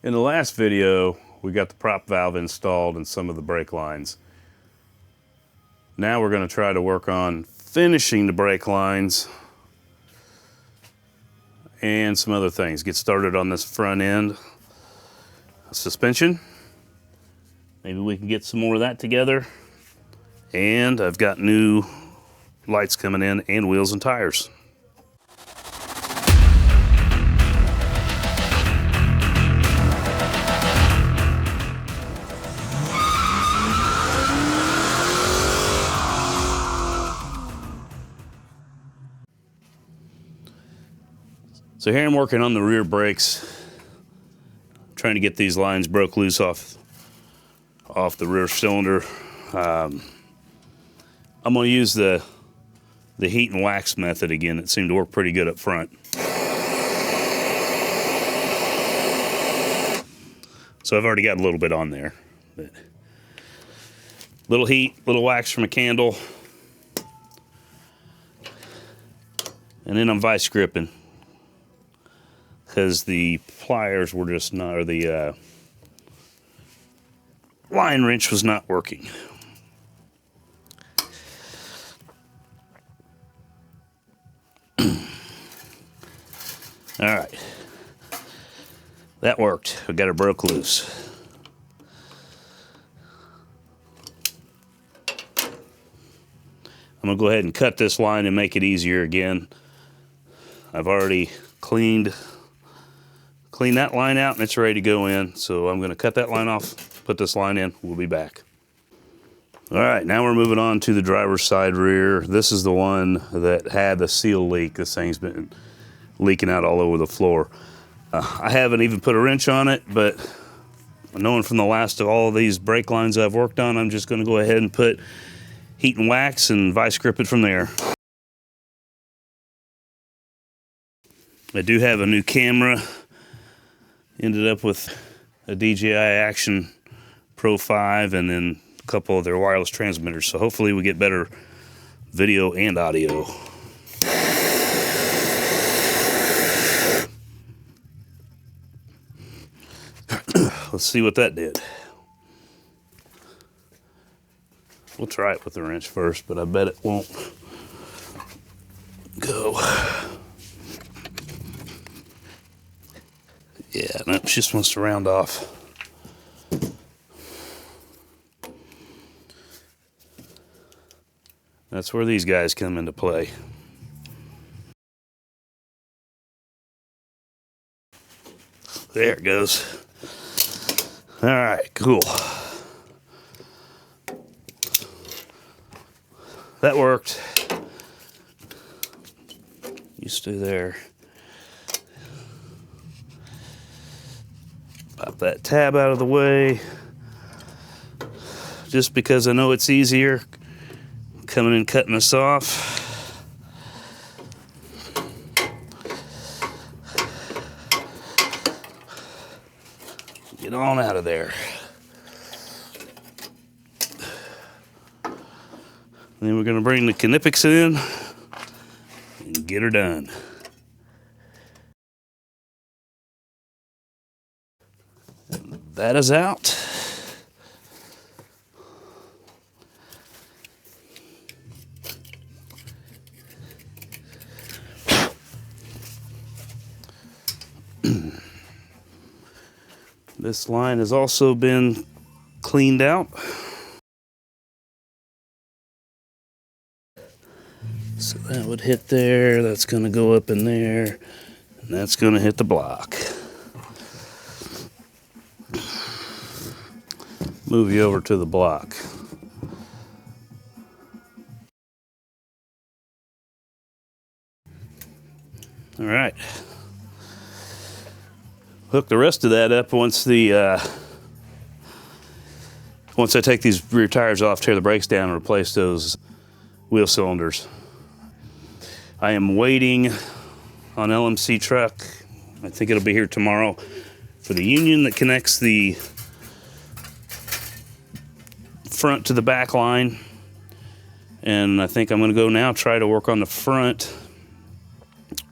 In the last video, we got the prop valve installed and some of the brake lines. Now we're going to try to work on finishing the brake lines and some other things. Get started on this front end suspension. Maybe we can get some more of that together. And I've got new lights coming in and wheels and tires. So here I'm working on the rear brakes, trying to get these lines broke loose off the rear cylinder. I'm going to use the heat and wax method again. It seemed to work pretty good up front. So I've already got a little bit on there. But little heat, little wax from a candle, and then I'm vice gripping, because the pliers were just not, or the line wrench was not working. All right, that worked. We got it broke loose. I'm gonna go ahead and cut this line and make it easier again. I've already cleaned that line out and it's ready to go in. So I'm going to cut that line off, put this line in, we'll be back. All right, now we're moving on to the driver's side rear. This is the one that had the seal leak. This thing's been leaking out all over the floor. I haven't even put a wrench on it, but knowing from the last of all of these brake lines I've worked on, I'm just going to go ahead and put heat and wax and vice grip it from there. I do have a new camera. Ended up with a DJI Action Pro 5 and then a couple of their wireless transmitters. So hopefully we get better video and audio. Let's see what that did. We'll try it with the wrench first, but I bet it won't go. Yeah, no, it just wants to round off. That's where these guys come into play. There it goes. All right, cool. That worked. You stay there. Pop that tab out of the way, just because I know it's easier coming and cutting this off. Get on out of there. Then we're going to bring the Knipex in and get her done. That is out. This line has also been cleaned out. So that would hit there, that's going to go up in there, and that's going to hit the block. Move you over to the block. All right. Hook the rest of that up once I take these rear tires off, tear the brakes down, and replace those wheel cylinders. I am waiting on LMC truck. I think it'll be here tomorrow for the union that connects the front to the back line. And I think I'm going to go now try to work on the front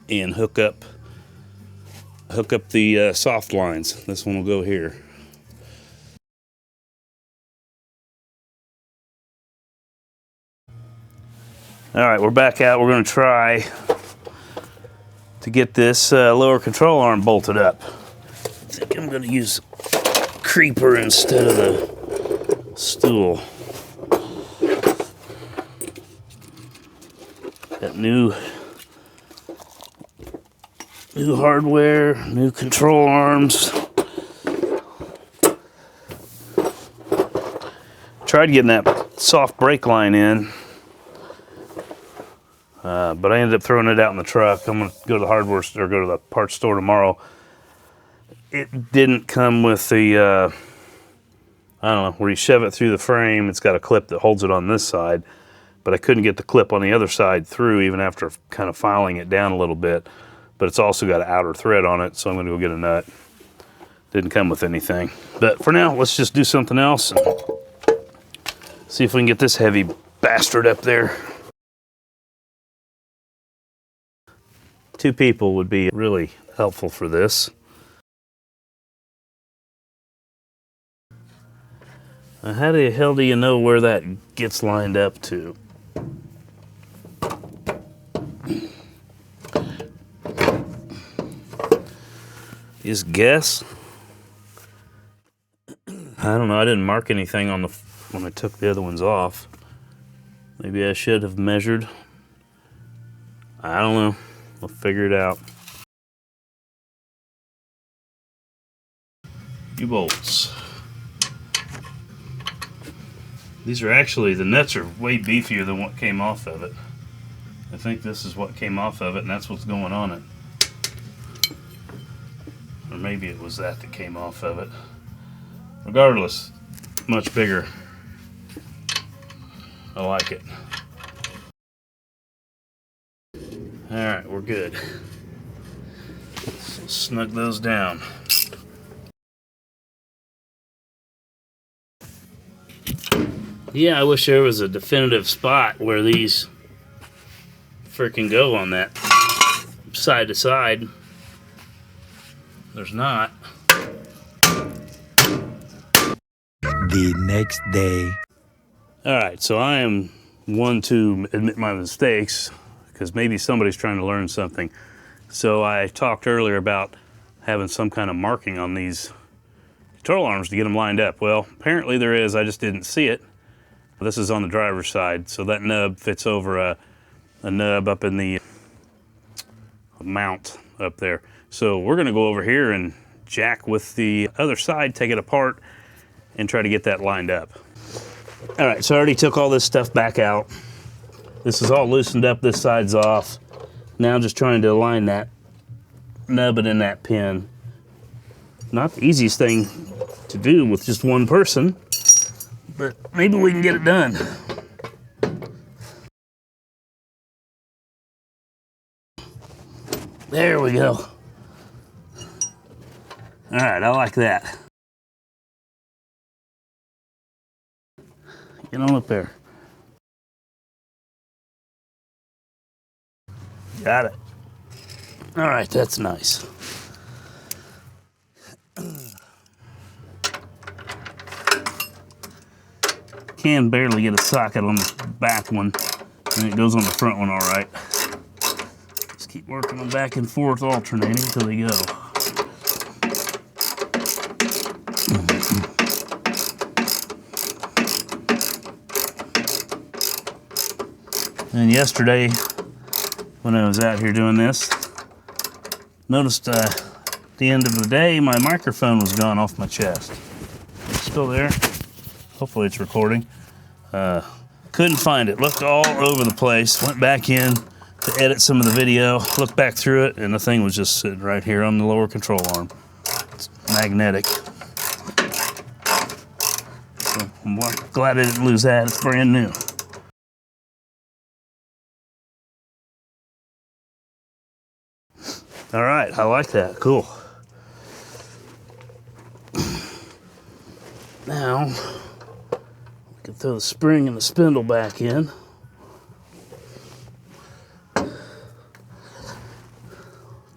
and hook up Hook up the soft lines. This one will go here. All right, we're back out. We're going to try to get this lower control arm bolted up. I think I'm going to use creeper instead of the stool. Got new hardware, new control arms. Tried getting that soft brake line in, but I ended up throwing it out in the truck. I'm gonna go to the hardware store, or go to the parts store tomorrow. It didn't come with the, I don't know, where you shove it through the frame. It's got a clip that holds it on this side, but I couldn't get the clip on the other side through even after kind of filing it down a little bit. But it's also got an outer thread on it, so I'm gonna go get a nut. Didn't come with anything. But for now, let's just do something else and see if we can get this heavy bastard up there. 2 people would be really helpful for this. Now, how the hell do you know where that gets lined up to? Just guess. I don't know. I didn't mark anything on when I took the other ones off. Maybe I should have measured. I don't know. We'll figure it out. U-bolts. These are actually, the nuts are way beefier than what came off of it. I think this is what came off of it, and that's what's going on it. Or maybe it was that came off of it. Regardless, much bigger. I like it. Alright, we're good. So snug those down. Yeah, I wish there was a definitive spot where these freaking go on that side to side. There's not. The next day. Alright, so I am one to admit my mistakes, because maybe somebody's trying to learn something. So I talked earlier about having some kind of marking on these control arms to get them lined up. Well, apparently there is, I just didn't see it. This is on the driver's side, so that nub fits over a nub up in the mount up there. So we're gonna go over here and jack with the other side, take it apart, and try to get that lined up. All right, so I already took all this stuff back out. This is all loosened up, this side's off. Now I'm just trying to align that nubbin in that pin. Not the easiest thing to do with just one person, but maybe we can get it done. There we go. All right, I like that. Get on up there. Got it. All right, that's nice. Can barely get a socket on the back one, and it goes on the front one all right. Just keep working them back and forth, alternating until they go. And yesterday, when I was out here doing this, noticed at the end of the day, my microphone was gone off my chest. Still there. Hopefully it's recording. Couldn't find it. Looked all over the place. Went back in to edit some of the video. Looked back through it, and the thing was just sitting right here on the lower control arm. It's magnetic. So I'm glad I didn't lose that. It's brand new. All right, I like that. Cool. Now, we can throw the spring and the spindle back in.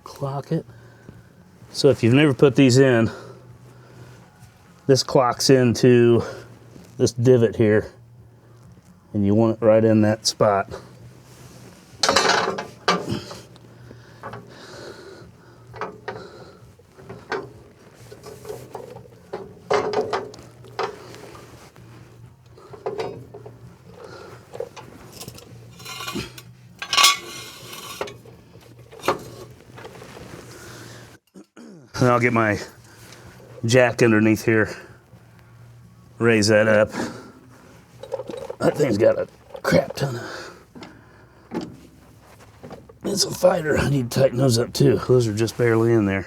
Clock it. So if you've never put these in, this clocks into this divot here, and you want it right in that spot. And I'll get my jack underneath here, raise that up. That thing's got a crap ton of, it's a fighter. I need to tighten those up too. Those are just barely in there.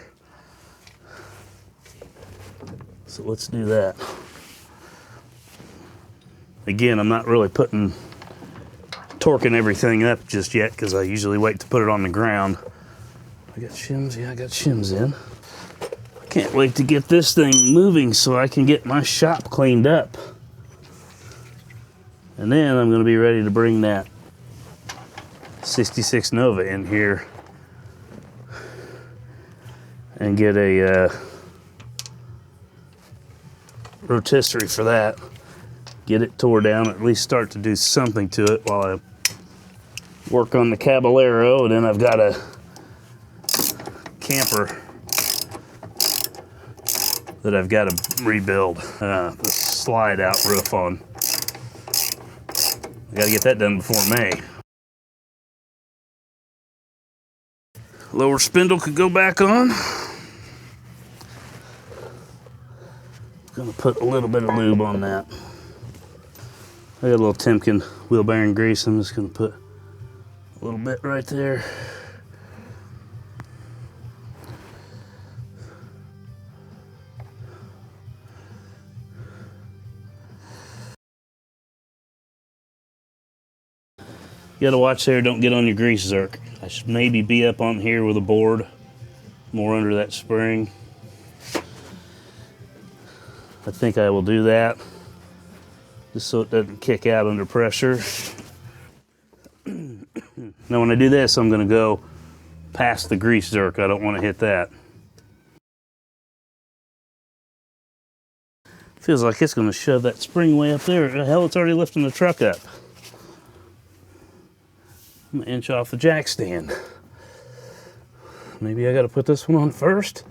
So let's do that. Again, I'm not really torquing everything up just yet because I usually wait to put it on the ground. I got shims, yeah, I got shims in. Can't wait to get this thing moving so I can get my shop cleaned up. And then I'm going to be ready to bring that 66 Nova in here and get a rotisserie for that. Get it tore down, at least start to do something to it while I work on the Caballero. And then I've got a camper that I've got to rebuild, the slide out roof on. I got to get that done before May. Lower spindle could go back on. Gonna put a little bit of lube on that. I got a little Timken wheel bearing grease. I'm just gonna put a little bit right there. You gotta watch there, don't get on your grease zerk. I should maybe be up on here with a board, more under that spring. I think I will do that, just so it doesn't kick out under pressure. Now when I do this, I'm gonna go past the grease zerk. I don't wanna hit that. Feels like it's gonna shove that spring way up there. Hell, it's already lifting the truck up. I'm an inch off the jack stand. Maybe I gotta put this one on first.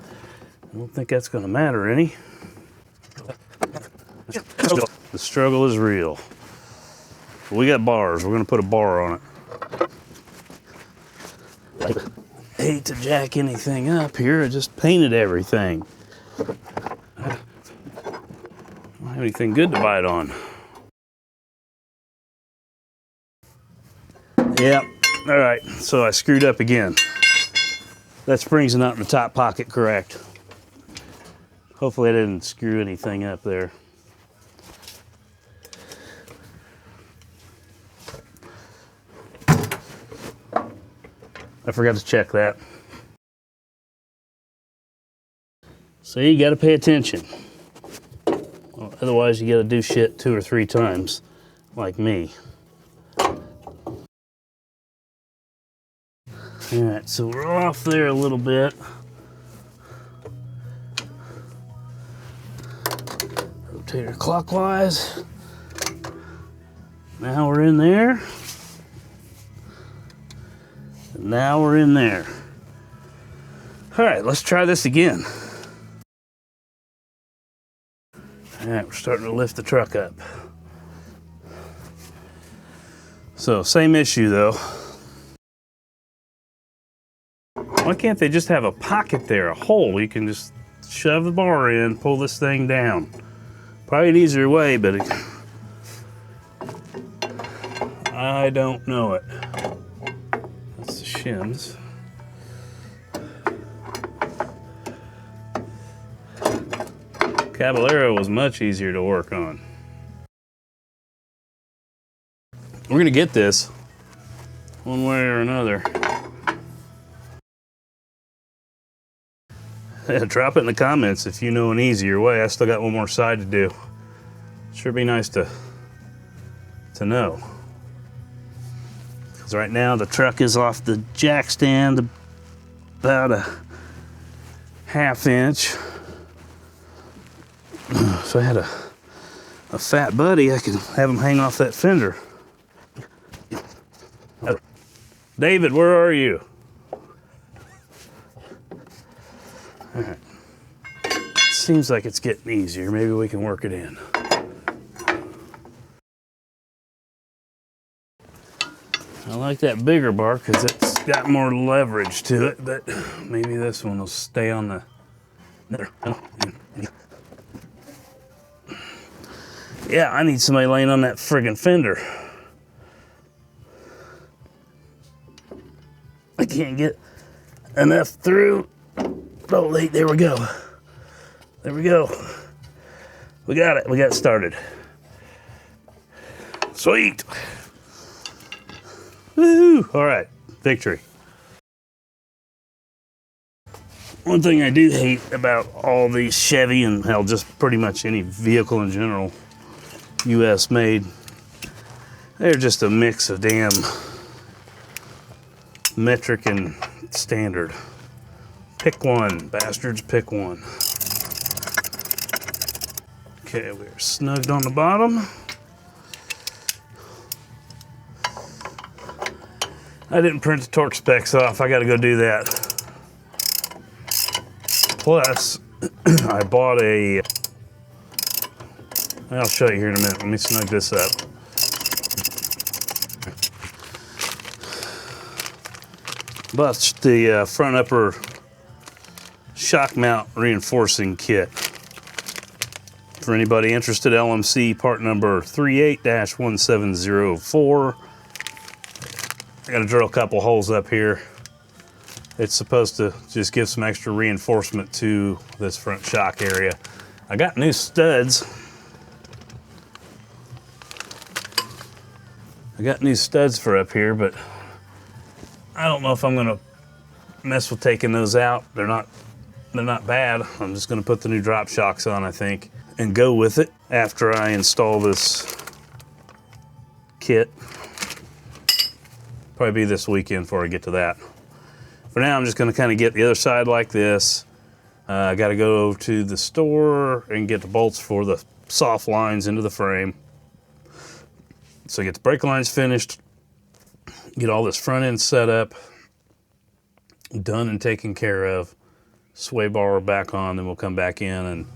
I don't think that's gonna matter any. The struggle is real. We got bars, we're gonna put a bar on it. I hate to jack anything up here, I just painted everything. I don't have anything good to bite on. Yep, all right, so I screwed up again. That spring's not in the top pocket correct. Hopefully I didn't screw anything up there. I forgot to check that. So you gotta pay attention. Well, otherwise you gotta do shit 2 or 3 times, like me. All right, so we're off there a little bit. Rotate her clockwise. Now we're in there. And now we're in there. All right, let's try this again. All right, we're starting to lift the truck up. So, same issue though. Why can't they just have a pocket there, a hole? You can just shove the bar in, pull this thing down. Probably an easier way, but I don't know it. That's the shims. Caballero was much easier to work on. We're gonna get this one way or another. Yeah, drop it in the comments if you know an easier way. I still got one more side to do. Sure be nice to know. Because right now the truck is off the jack stand about a 1/2 inch. If I had a fat buddy, I could have him hang off that fender. David, where are you? All right. Seems like it's getting easier. Maybe we can work it in. I like that bigger bar because it's got more leverage to it, but maybe this one will stay on the... Yeah, I need somebody laying on that friggin' fender. I can't get enough through. Oh, wait, there we go. There we go. We got it. We got it started. Sweet. Woo! All right, victory. One thing I do hate about all these Chevy and hell, just pretty much any vehicle in general, US made, they're just a mix of damn metric and standard. Pick one, bastards, pick one. Okay, we're snugged on the bottom. I didn't print the torque specs off. I got to go do that. Plus, I bought a... I'll show you here in a minute. Let me snug this up. Bought the front upper shock mount reinforcing kit. For anybody interested, LMC part number 38-1704. I gotta drill a couple holes up here. It's supposed to just give some extra reinforcement to this front shock area. I got new studs. For up here, but I don't know if I'm gonna mess with taking those out. They're not bad. I'm just gonna put the new drop shocks on, I think, and go with it after I install this kit. Probably be this weekend before I get to that. For now, I'm just gonna kind of get the other side like this. I gotta go to the store and get the bolts for the soft lines into the frame. So get the brake lines finished, get all this front end set up, done and taken care of, sway bar back on, then we'll come back in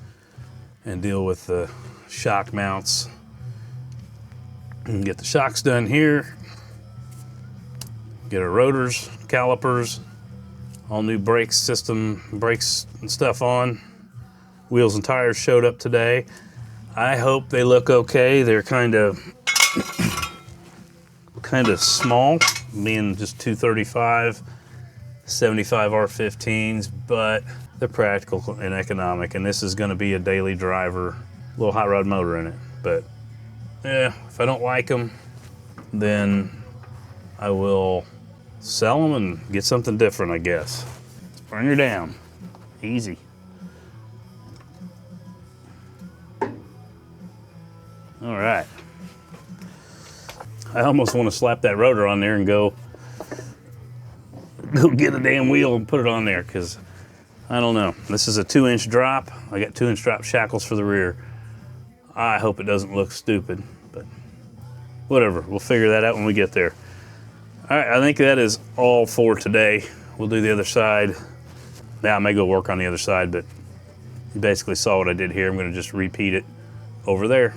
and deal with the shock mounts. And get the shocks done here, get our rotors, calipers, all new brake system, brakes and stuff on. Wheels and tires showed up today. I hope they look okay. They're kind of small, being just 235, 75 R15s, but they're practical and economic, and this is gonna be a daily driver, little hot rod motor in it. But yeah, if I don't like them, then I will sell them and get something different, I guess. Let's bring her down, easy. All right. I almost want to slap that rotor on there and go get a damn wheel and put it on there, because I don't know. This is a 2-inch drop. I got 2-inch drop shackles for the rear. I hope it doesn't look stupid, but whatever. We'll figure that out when we get there. All right, I think that is all for today. We'll do the other side. Now I may go work on the other side, but you basically saw what I did here. I'm going to just repeat it over there.